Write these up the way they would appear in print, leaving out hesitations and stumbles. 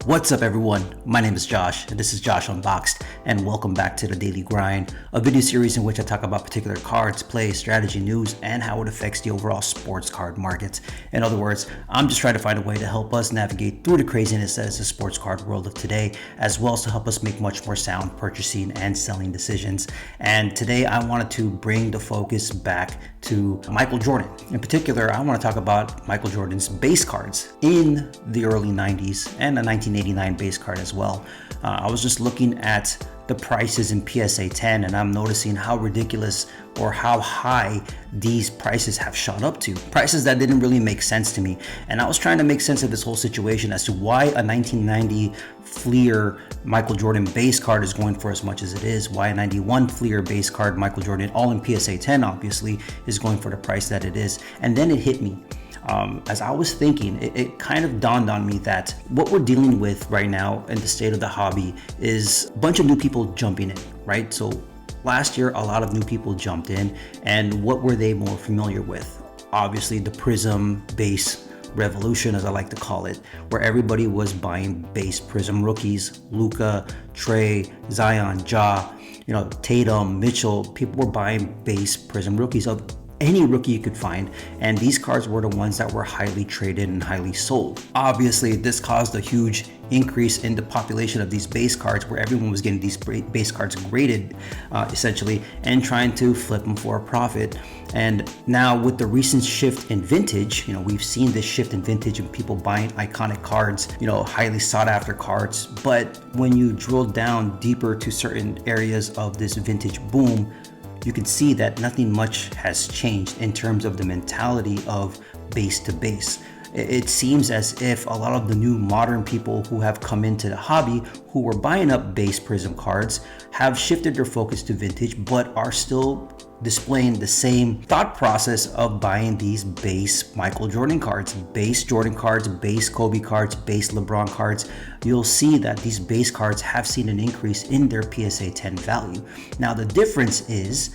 What's up everyone, my name is Josh and this is Josh Unboxed, and welcome back to the Daily Grind, a video series in which I talk about particular cards, plays, strategy, news, and how it affects the overall sports card market. In other words, I'm just trying to find a way to help us navigate through the craziness that is the sports card world of today, as well as to help us make much more sound purchasing and selling decisions. And today I wanted to bring the focus back to Michael Jordan. In particular, I want to talk about Michael Jordan's base cards in the early 90s and the 1989 base card as well. I was just looking at the prices in PSA 10 and I'm noticing how ridiculous or how high these prices have shot up to. Prices that didn't really make sense to me. And I was trying to make sense of this whole situation as to why a 1990 Fleer Michael Jordan base card is going for as much as it is, why a 91 Fleer base card Michael Jordan, all in PSA 10 obviously, is going for the price that it is. And then it hit me. As I was thinking, it kind of dawned on me that what we're dealing with right now in the state of the hobby is a bunch of new people jumping in, right? So last year, a lot of new people jumped in, and what were they more familiar with? Obviously, the Prism base revolution, as I like to call it, where everybody was buying base Prism rookies, Luka, Trae, Zion, Tatum, Mitchell. People were buying base Prism rookies of any rookie you could find, and these cards were the ones that were highly traded and highly sold. Obviously, this caused a huge increase in the population of these base cards, where everyone was getting these base cards graded essentially and trying to flip them for a profit. And now with the recent shift in vintage, we've seen this shift in vintage and people buying iconic cards, highly sought after cards. But when you drill down deeper to certain areas of this vintage boom, you can see that nothing much has changed in terms of the mentality of base to base. It seems as if a lot of the new modern people who have come into the hobby, who were buying up base Prism cards, have shifted their focus to vintage, but are still displaying the same thought process of buying these base Michael Jordan cards, base Jordan cards, base Kobe cards, base LeBron cards. You'll see that these base cards have seen an increase in their PSA 10 value. Now the difference is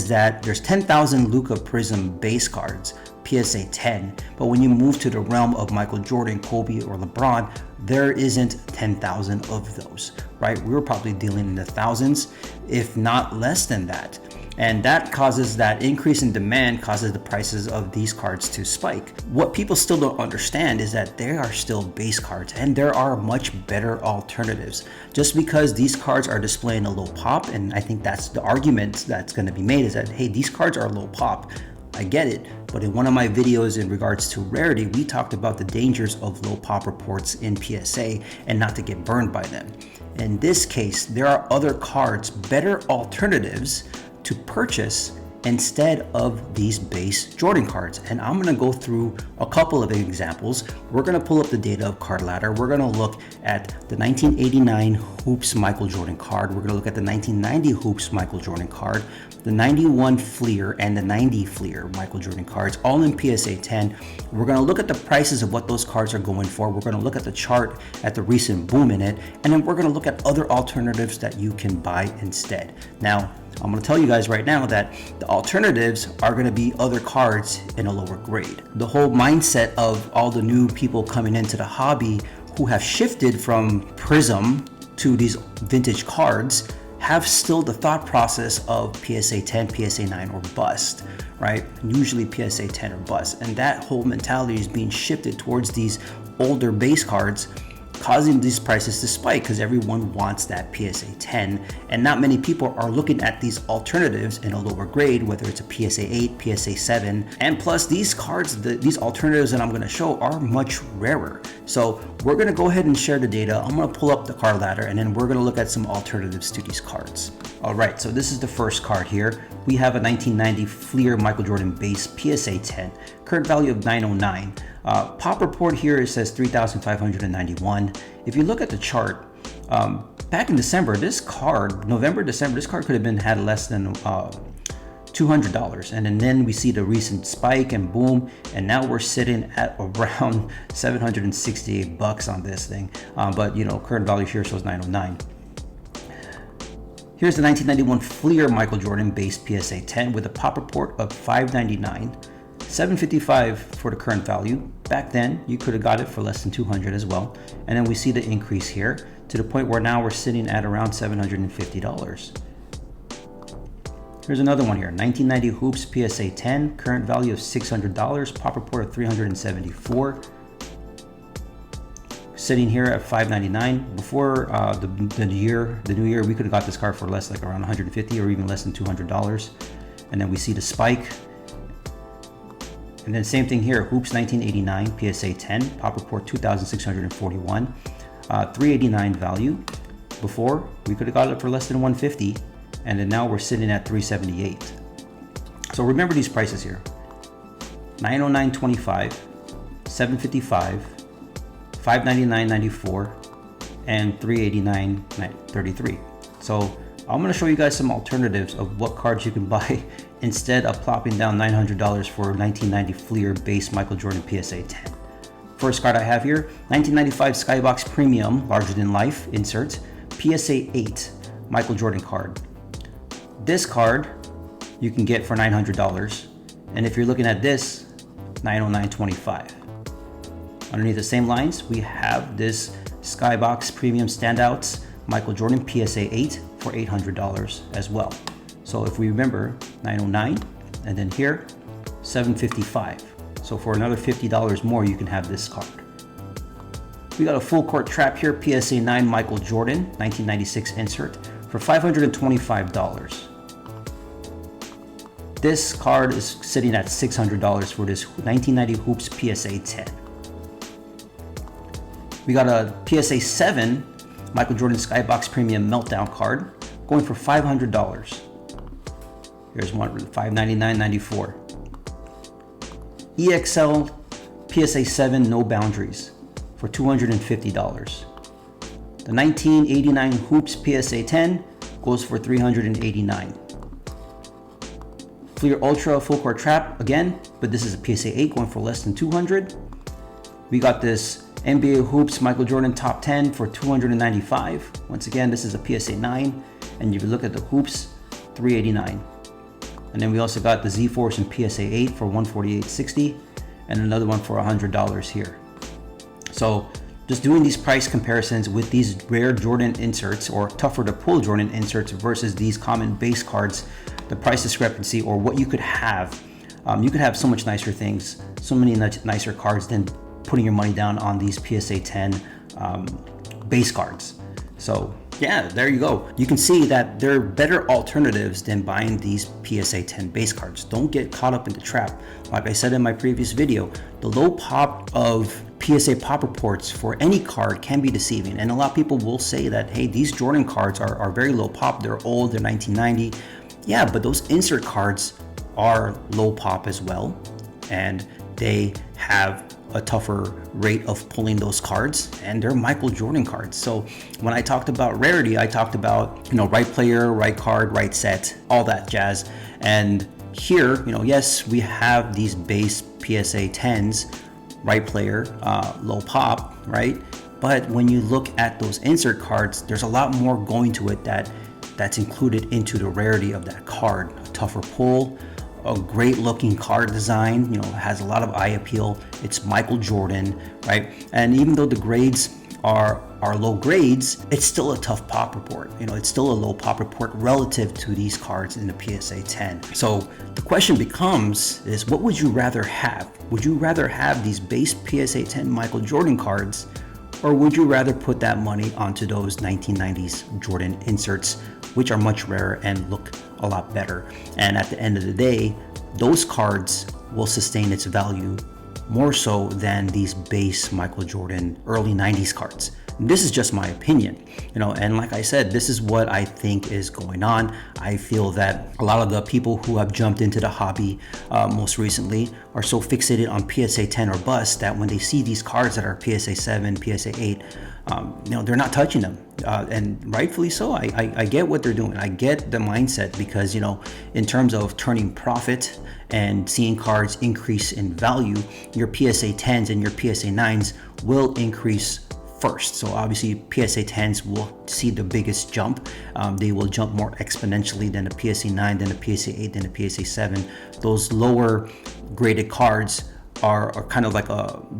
that there's 10,000 Luka Prism base cards, PSA 10, but when you move to the realm of Michael Jordan, Kobe, or LeBron, there isn't 10,000 of those, right? We were probably dealing in the thousands, if not less than that. And that causes that increase in demand, causes the prices of these cards to spike. What people still don't understand is that they are still base cards and there are much better alternatives. Just because these cards are displaying a low pop, and I think that's the argument that's going to be made, is that, hey, these cards are low pop. I get it, but in one of my videos in regards to Rarity, we talked about the dangers of low pop reports in PSA and not to get burned by them. In this case, there are other cards, better alternatives to purchase instead of these base Jordan cards. And I'm going to go through a couple of examples. We're going to pull up the data of Card Ladder. We're going to look at the 1989 Hoops Michael Jordan card. We're going to look at the 1990 Hoops Michael Jordan card, the 91 Fleer and the 90 Fleer Michael Jordan cards, all in PSA 10. We're going to look at the prices of what those cards are going for. We're going to look at the chart at the recent boom in it, and then we're going to look at other alternatives that you can buy instead. Now, I'm going to tell you guys right now that the alternatives are going to be other cards in a lower grade. The whole mindset of all the new people coming into the hobby who have shifted from Prism to these vintage cards have still the thought process of PSA 10, PSA 9 or bust, right? Usually PSA 10 or bust. And that whole mentality is being shifted towards these older base cards, causing these prices to spike because everyone wants that PSA 10, and not many people are looking at these alternatives in a lower grade, whether it's a PSA 8, PSA 7, and plus these cards, these alternatives that I'm going to show are much rarer. So we're going to go ahead and share the data. I'm going to pull up the card ladder and then we're going to look at some alternatives to these cards. All right, so this is the first card here. We have a 1990 Fleer Michael Jordan base PSA 10, current value of 909. Pop report here, it says 3,591. If you look at the chart, back in December, this card, November, December, this card could have been had less than $200. And then we see the recent spike and boom, and now we're sitting at around $768 on this thing. But current value here shows 909. Here's the 1991 Fleer Michael Jordan base PSA 10 with a pop report of 599. $755 for the current value. Back then, you could have got it for less than $200 as well. And then we see the increase here to the point where now we're sitting at around $750. Here's another one here, 1990 Hoops PSA 10, current value of $600, pop report of $374. Sitting here at $599. Before the new year, we could have got this card for less, like around $150 or even less than $200. And then we see the spike. And then same thing here, Hoops 1989 PSA 10, pop report 2,641, $389 value. Before, we could have got it for less than $150, and then now we're sitting at $378. So remember these prices here: $909.25, $755, $599.94, and $389.33. So I'm going to show you guys some alternatives of what cards you can buy instead of plopping down $900 for 1990 Fleer base Michael Jordan PSA 10. First card I have here, 1995 Skybox Premium larger than life insert PSA 8 Michael Jordan card. This card you can get for $900, and if you're looking at this, $909.25. Underneath the same lines, we have this Skybox Premium Standouts Michael Jordan PSA 8 for $800 as well. So if we remember, $909, and then here, $755. So for another $50 more, you can have this card. We got a full court trap here, PSA 9 Michael Jordan, 1996 insert for $525. This card is sitting at $600 for this 1990 Hoops PSA 10. We got a PSA 7 Michael Jordan Skybox Premium Meltdown card going for $500. Here's one, $599.94. EXL PSA 7 No Boundaries for $250. The 1989 Hoops PSA 10 goes for $389. Fleer Ultra Full Court Trap again, but this is a PSA 8 going for less than $200. We got this NBA Hoops Michael Jordan Top 10 for $295. Once again, this is a PSA 9, and if you look at the Hoops, $389. And then we also got the Z-Force and PSA 8 for $148.60, and another one for $100 here. So just doing these price comparisons with these rare Jordan inserts or tougher to pull Jordan inserts versus these common base cards, the price discrepancy or what you could have so much nicer things, so many nicer cards than putting your money down on these PSA 10 base cards. So yeah, there you go. You can see that there are better alternatives than buying these PSA 10 base cards. Don't get caught up in the trap. Like I said in my previous video, the low pop of PSA pop reports for any card can be deceiving. And a lot of people will say that, hey, these Jordan cards are very low pop. They're old, they're 1990. Yeah, but those insert cards are low pop as well. And they have a tougher rate of pulling those cards, and they're Michael Jordan cards. So when I talked about rarity, I talked about, right player, right card, right set, all that jazz. And here, yes, we have these base PSA 10s, right player, low pop, right? But when you look at those insert cards, there's a lot more going to it that's included into the rarity of that card. A tougher pull, a great looking card design, has a lot of eye appeal. It's Michael Jordan, right? And even though the grades are low grades, it's still a tough pop report. It's still a low pop report relative to these cards in the PSA 10. So the question becomes is, what would you rather have? Would you rather have these base PSA 10 Michael Jordan cards, or would you rather put that money onto those 1990s Jordan inserts, which are much rarer and look a lot better? And at the end of the day, those cards will sustain its value more so than these base Michael Jordan early 90s cards. This is just my opinion, and like I said, this is what I think is going on. I feel that a lot of the people who have jumped into the hobby most recently are so fixated on PSA 10 or bust that when they see these cards that are PSA 7, PSA 8, they're not touching them. And rightfully so. I get what they're doing. I get the mindset because, in terms of turning profit and seeing cards increase in value, your PSA 10s and your PSA 9s will increase first. So obviously PSA 10s will see the biggest jump. They will jump more exponentially than the PSA 9, than the PSA 8, than the PSA 7. Those lower graded cards are kind of like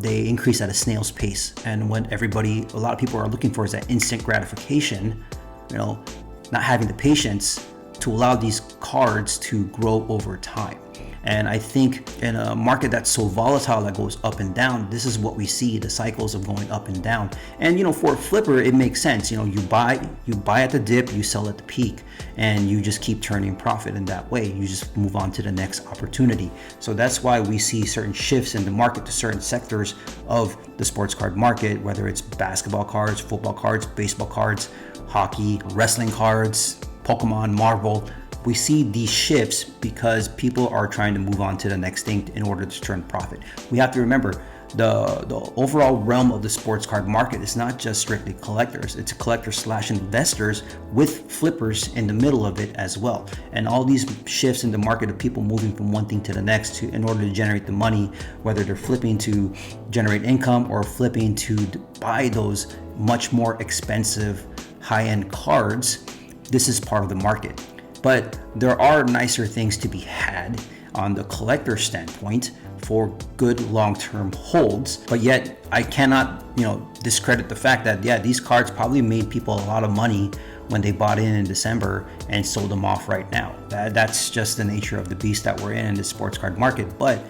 they increase at a snail's pace. And what a lot of people are looking for is that instant gratification, not having the patience to allow these cards to grow over time. And I think in a market that's so volatile, that goes up and down, this is what we see, the cycles of going up and down. And for a flipper, it makes sense. You buy at the dip, you sell at the peak, and you just keep turning profit in that way. You just move on to the next opportunity. So that's why we see certain shifts in the market to certain sectors of the sports card market, whether it's basketball cards, football cards, baseball cards, hockey, wrestling cards, Pokemon, Marvel. We see these shifts because people are trying to move on to the next thing in order to turn profit. We have to remember the overall realm of the sports card market is not just strictly collectors. It's collectors / investors with flippers in the middle of it as well. And all these shifts in the market of people moving from one thing to the next in order to generate the money, whether they're flipping to generate income or flipping to buy those much more expensive high-end cards, this is part of the market. But there are nicer things to be had on the collector standpoint for good long-term holds. But yet I cannot, discredit the fact that, these cards probably made people a lot of money when they bought in December and sold them off right now. That's just the nature of the beast that we're in the sports card market. But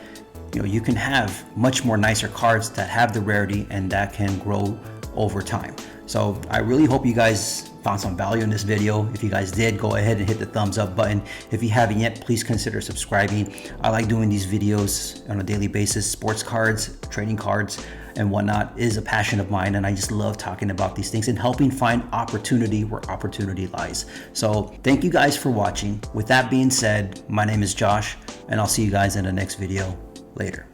you can have much more nicer cards that have the rarity and that can grow over time. So I really hope you guys found some value in this video. If you guys did, go ahead and hit the thumbs up button. If you haven't yet, please consider subscribing. I like doing these videos on a daily basis. Sports cards, trading cards, and whatnot is a passion of mine, and I just love talking about these things and helping find opportunity where opportunity lies. So thank you guys for watching. With that being said, my name is Josh, and I'll see you guys in the next video. Later.